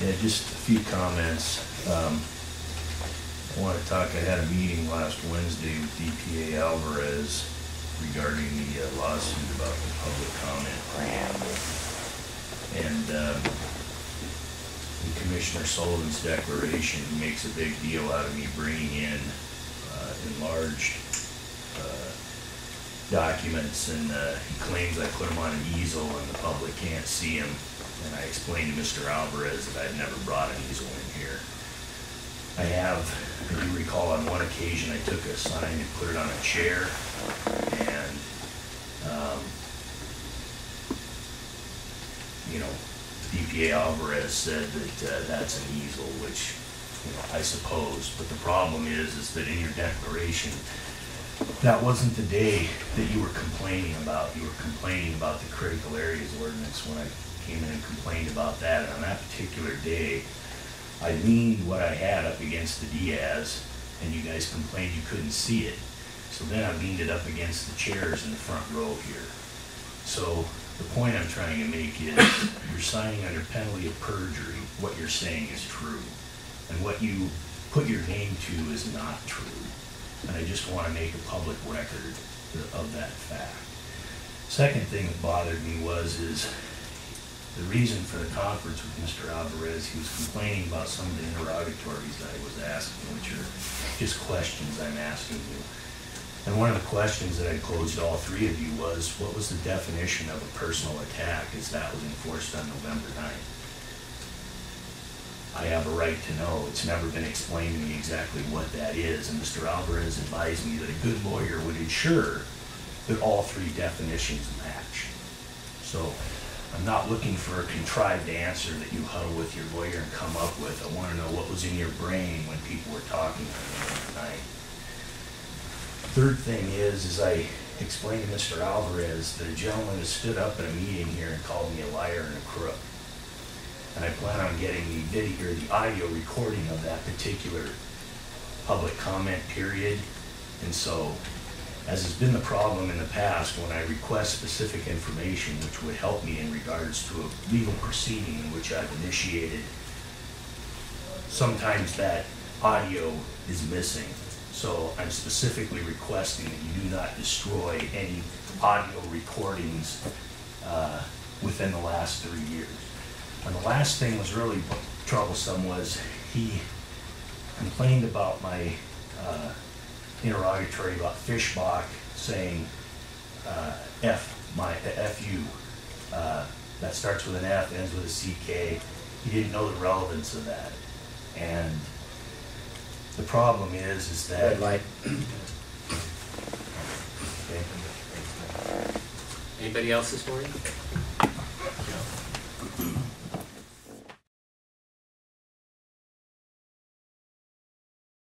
Yeah, just a few comments. I want to talk, I had a meeting last Wednesday with DPA Alvarez regarding the lawsuit about the public comment preamble. And in Commissioner Sullivan's declaration, he makes a big deal out of me bringing in enlarged documents, and he claims I put them on an easel and the public can't see them. And I explained to Mr. Alvarez that I've never brought an easel in here. I have, if you recall, on one occasion I took a sign and put it on a chair, and you know, DPA Alvarez said that that's an easel, which, you know, I suppose. But the problem is that in your declaration, that wasn't the day that you were complaining about. You were complaining about the critical areas ordinance when I came in and complained about that. And on that particular day, I leaned what I had up against the Diaz, and you guys complained you couldn't see it. So then I leaned it up against the chairs in the front row here. So the point I'm trying to make is you're signing under penalty of perjury. What you're saying is true, and what you put your name to is not true. And I just want to make a public record of that fact. Second thing that bothered me is the reason for the conference with Mr. Alvarez. He was complaining about some of the interrogatories that I was asking, which are just questions I'm asking you. And one of the questions that I posed to all three of you was, what was the definition of a personal attack, as that was enforced on November 9th? I have a right to know. It's never been explained to me exactly what that is, and Mr. Alvarez advised me that a good lawyer would ensure that all three definitions match. So I'm not looking for a contrived answer that you huddle with your lawyer and come up with. I want to know what was in your brain when people were talking on November 9th. Third thing is I explained to Mr. Alvarez that a gentleman has stood up at a meeting here and called me a liar and a crook. And I plan on getting the video or the audio recording of that particular public comment period. And so, as has been the problem in the past, when I request specific information which would help me in regards to a legal proceeding in which I've initiated, sometimes that audio is missing. So I'm specifically requesting that you do not destroy any audio recordings within the last 3 years. And the last thing was really troublesome was he complained about my interrogatory about Fishbach saying F-U. That starts with an F, ends with a CK. He didn't know the relevance of that. And the problem is that... Red light. Okay. Anybody else this morning?